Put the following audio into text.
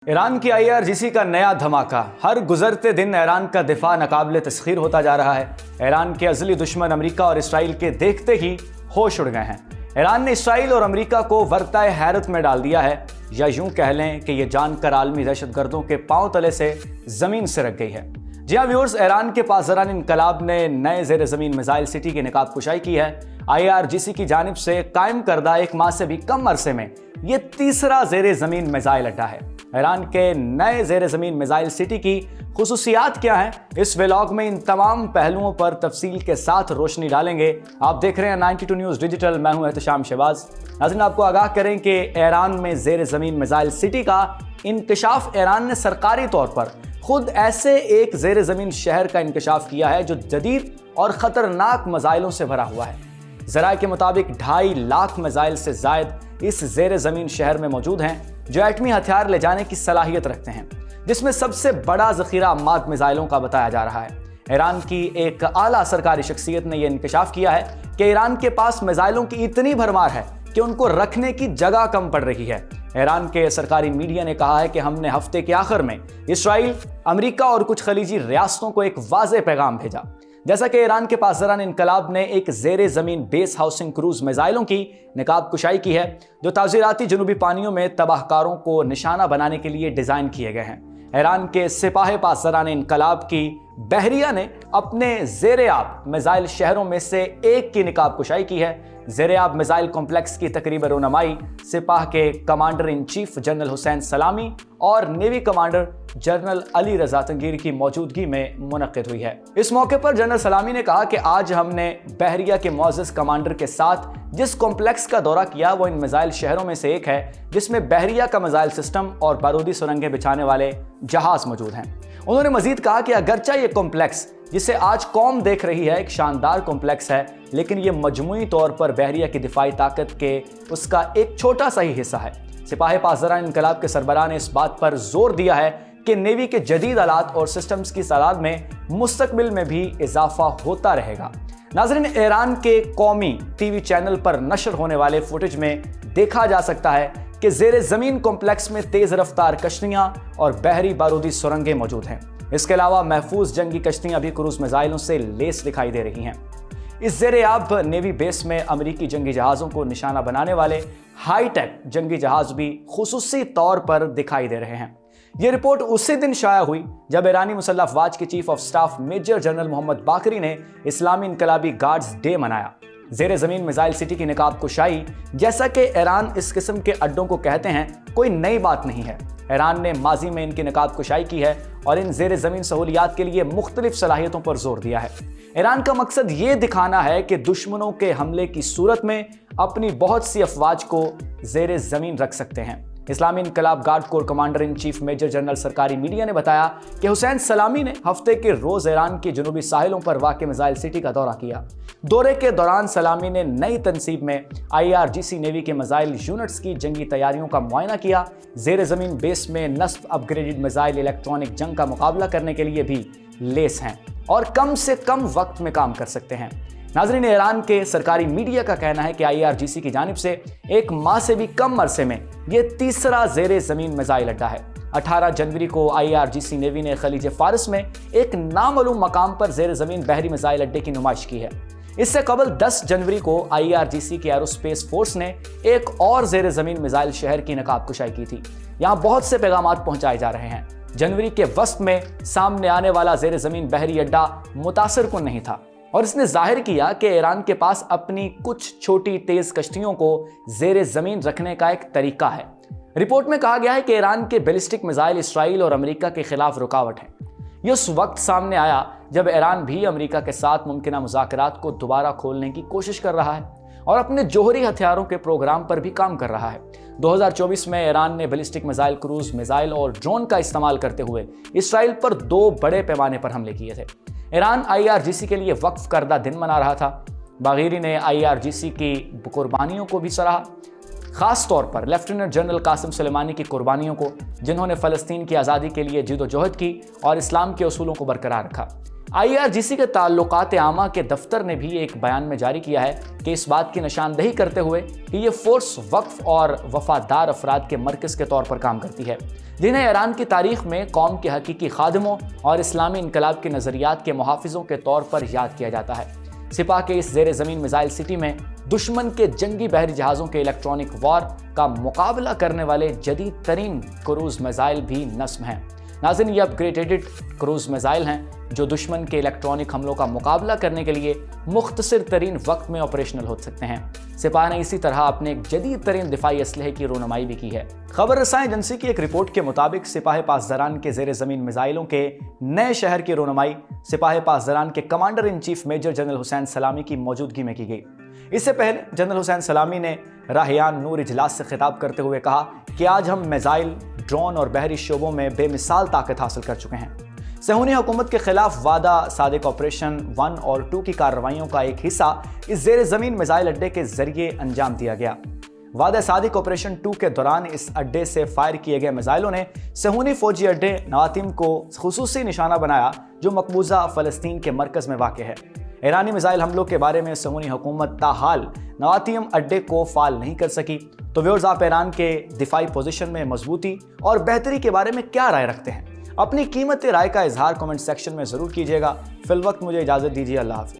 Iran की IRGC का नया धमाका। हर गुजरते दिन ईरान का दिफा नाकाबिले तस्खीर होता जा रहा है। ईरान के अज़ली दुश्मन अमेरिका और इसराइल के देखते ही होश उड़ गए हैं। ईरान ने इसराइल और अमेरिका को वरताए हैरत में डाल दिया है, या यूं कह लें कि ये जानकर आलमी दहशतगर्दों के पांव तले से जमीन सिरक गई है। जी हाँ व्यूअर्स, ईरान के पासदारान इनकलाब ने नए ज़ेर ज़मीन मिसाइल सिटी की नकाब कुशाई की है। IRGC की जानिब से कायम करदा एक माह से भी कम अरसे में ये तीसरा ज़ेर ज़मीन मिसाइल अड्डा है। ईरान के नए ज़ेर ज़मीन मिसाइल सिटी की खुसूसियात क्या हैं, इस व्लॉग में इन तमाम पहलुओं पर तफसील के साथ रोशनी डालेंगे। आप देख रहे हैं 92 न्यूज़ डिजिटल, मैं हूं एहतशाम शहबाज। नाज़रीन, आपको आगाह करें कि ईरान में ज़ेर ज़मीन मिसाइल सिटी का इंकशाफ ईरान ने सरकारी तौर पर खुद ऐसे एक ज़ेर ज़मीन शहर का इंकशाफ किया है जो जदीद और ख़तरनाक मिसाइलों से भरा हुआ है। ज़राए के मुताबिक 2.5 लाख मिसाइल से ज़ायद इस ज़ेर ज़मीन शहर में मौजूद हैं जो एटमी हथियार ले जाने की सलाहियत रखते हैं, जिसमें सबसे बड़ा ज़ख़ीरा अम्माद मिसाइलों का बताया जा रहा है। ईरान की एक आला सरकारी शख्सियत ने यह इंकशाफ किया है कि ईरान के पास मिसाइलों की इतनी भरमार है कि उनको रखने की जगह कम पड़ रही है। ईरान के सरकारी मीडिया ने कहा है कि हमने हफ्ते के आखिर में इसराइल, अमेरिका और कुछ खलीजी रियासतों को एक वाज़ेह पैगाम भेजा। जैसा कि ईरान के पासदारान इनकलाब ने एक ज़ेर ज़मीन बेस हाउसिंग क्रूज मिसाइलों की नकाब कुशाई की है जो ताज़ीराती जनूबी पानियों में तबाहकारों को निशाना बनाने के लिए डिज़ाइन किए गए हैं। ईरान के सिपाही पासदारान इनकलाब की बहरिया ने अपने ज़ेर आब मिसाइल शहरों में से एक की नकाब कुशाई की है। ज़ेर आब मिसाइल कॉम्प्लेक्स की तकरीब रोनमाई सिपाह के commander in chief general Hussain सलामी और नेवी कमांडर जनरल अली रजा तंगीर की मौजूदगी में मुनक्किद हुई है। इस मौके पर जनरल सलामी ने कहा कि आज हमने बहरिया के मौजूद कमांडर के साथ जिस कॉम्प्लेक्स का दौरा किया वो इन मिसाइल शहरों में से एक है जिसमें बहरिया का मिसाइल सिस्टम और बारूदी सुरंगें बिछाने वाले जहाज मौजूद हैं। उन्होंने मजीद कहा कि अगरचा ये कॉम्प्लेक्स जिसे आज कौम देख रही है एक शानदार कॉम्प्लेक्स है, लेकिन ये मजमूई तौर पर बहरिया की दिफाई ताकत के उसका एक छोटा सा ही हिस्सा है। सिपाही पासदारान इनकलाब के सरबराह ने इस बात पर जोर दिया है कि नेवी के जदीद आलात और सिस्टम्स की तादाद में मुस्तकबिल में भी इजाफा होता रहेगा। नाज़रीन, ईरान के कौमी टीवी चैनल पर नशर होने वाले फुटेज में देखा जा सकता है कि ज़ेर ज़मीन कॉम्प्लेक्स में तेज़ रफ्तार कश्तियाँ और बहरी बारूदी सुरंगें मौजूद हैं। इसके अलावा महफूज जंगी कश्तियाँ भी क्रूज मिसाइलों से लेस दिखाई दे रही हैं। इस ज़ेर आब नेवी बेस में अमरीकी जंगी जहाज़ों को निशाना बनाने वाले हाईटेक जंगी जहाज़ भी खुसूसी तौर पर दिखाई दे रहे हैं। ये रिपोर्ट उसी दिन शाया हुई जब ईरानी मुसल्लह अफवाज के chief of staff major general Mohammad Bagheri ने इस्लामी इनकलाबी गार्ड्स डे मनाया। ज़ेर ज़मीन मिसाइल सिटी की नकाब कुशाई, जैसा कि ईरान इस किस्म के अड्डों को कहते हैं, कोई नई बात नहीं है। ईरान ने माजी में इनकी नकाब कुशाई की है और इन ज़ेर ज़मीन सहूलियात के लिए मुख्तलिफ सलाहियतों पर जोर दिया है। ईरान का मकसद ये दिखाना है कि दुश्मनों के हमले की सूरत में अपनी बहुत सी अफवाज को ज़ेर ज़मीन रख सकते हैं। इस्लामी इनकलाब guard corps commander in chief major general सरकारी मीडिया ने बताया कि हुसैन सलामी ने हफ्ते के रोज ईरान की जनूबी साहिलों पर वाक़ मिसाइल सिटी का दौरा किया। दौरे के दौरान सलामी ने नई तनसीब में IRGC नेवी के मिसाइल यूनिट्स की जंगी तैयारियों का मुआयना किया। ज़ेर ज़मीन बेस में नस्ब अपग्रेडेड मिसाइल इलेक्ट्रॉनिक जंग का मुकाबला करने के लिए भी लेस हैं और कम से कम वक्त में काम कर सकते हैं। नाज़रीन, ईरान के सरकारी मीडिया का कहना है कि IRGC की जानिब से एक माह से भी कम अरसे में ये तीसरा ज़ेर ज़मीन मिसाइल अड्डा है। 18 जनवरी को IRGC नेवी ने खलीज फारिस में एक नामालूम मकाम पर ज़ेर ज़मीन बहरी मिसाइल अड्डे की नुमाइश की है। इससे कबल 10 जनवरी को IRGC की एरोस्पेस फोर्स ने एक और ज़ेर ज़मीन मिसाइल शहर की नकाब कुशाई की थी। यहाँ बहुत से पैगामात पहुँचाए जा रहे हैं। जनवरी के वस्त में सामने आने वाला ज़ेर ज़मीन बहरी अड्डा मुतासिर कुन नहीं था और इसने जाहिर किया कि ईरान के पास अपनी कुछ छोटी तेज कश्तियों को ज़ेर ज़मीन रखने का एक तरीका है। रिपोर्ट में कहा गया है कि ईरान के बैलिस्टिक मिसाइल इसराइल और अमेरिका के खिलाफ रुकावट है। ये उस वक्त सामने आया जब ईरान भी अमेरिका के साथ मुमकिना मुज़ाकरात को दोबारा खोलने की कोशिश कर रहा है और अपने जोहरी हथियारों के प्रोग्राम पर भी काम कर रहा है। 2024 में ईरान ने बैलिस्टिक मिसाइल, क्रूज मिसाइल और ड्रोन का इस्तेमाल करते हुए इसराइल पर 2 बड़े पैमाने पर हमले किए थे। ईरान IRGC के लिए वक्फ करदा दिन मना रहा था। बागीरी ने IRGC की कुर्बानियों को भी सराहा, खास तौर पर लेफ्टिनेंट जनरल कासिम सुलेमानी की कुर्बानियों को, जिन्होंने फ़लस्तीन की आज़ादी के लिए जिदोजहद की और इस्लाम के उसूलों को बरकरार रखा। IRGC کے تعلقات عامہ کے دفتر نے بھی ایک بیان میں جاری کیا ہے کہ اس بات کی نشاندہی کرتے ہوئے کہ یہ فورس وقف اور وفادار افراد کے مرکز کے طور پر کام کرتی ہے، جنہیں ایران کی تاریخ میں قوم کے حقیقی خادموں اور اسلامی انقلاب کے نظریات کے محافظوں کے طور پر یاد کیا جاتا ہے۔ سپاہ کے اس زیر زمین میزائل سٹی میں دشمن کے جنگی بحری جہازوں کے الیکٹرانک وار کا مقابلہ کرنے والے جدید ترین کروز میزائل بھی نصب ہیں۔ ناظرین، یہ اپ گریڈڈ کروز میزائل ہیں جو دشمن کے الیکٹرانک حملوں کا مقابلہ کرنے کے لیے مختصر ترین وقت میں آپریشنل ہو سکتے ہیں۔ سپاہ نے اسی طرح اپنے ایک جدید ترین دفاعی اسلحے کی رونمائی بھی کی ہے۔ خبر رساں ایجنسی کی ایک رپورٹ کے مطابق سپاہ پاسداران کے زیر زمین میزائلوں کے نئے شہر کی رونمائی سپاہ پاسداران کے commander in chief major general Hossein Salami کی موجودگی میں کی گئی۔ اس سے پہلے جنرل حسین سلامی نے راہیان نور اجلاس سے خطاب کرتے ہوئے کہا کہ آج ہم میزائل، ڈرون اور بحری شعبوں میں بے مثال طاقت حاصل کر چکے ہیں۔ صہیونی حکومت کے خلاف وعدہ صادق آپریشن 1 اور 2 کی کارروائیوں کا ایک حصہ اس زیر زمین میزائل اڈے کے ذریعے انجام دیا گیا۔ وعدہ صادق آپریشن 2 کے دوران اس اڈے سے فائر کیے گئے میزائلوں نے صہیونی فوجی اڈے نواتم کو خصوصی نشانہ بنایا جو مقبوضہ فلسطین کے مرکز میں واقع ہے۔ ایرانی میزائل حملوں کے بارے میں صہیونی حکومت تاحال نواتم اڈے کو فعال نہیں کر سکی۔ تو ویورز، آپ ایران کے دفاعی پوزیشن میں مضبوطی اور بہتری کے بارے میں کیا رائے رکھتے ہیں؟ اپنی قیمتی رائے کا اظہار کمنٹ سیکشن میں ضرور کیجیے گا۔ فی الوقت مجھے اجازت دیجیے، اللہ حافظ۔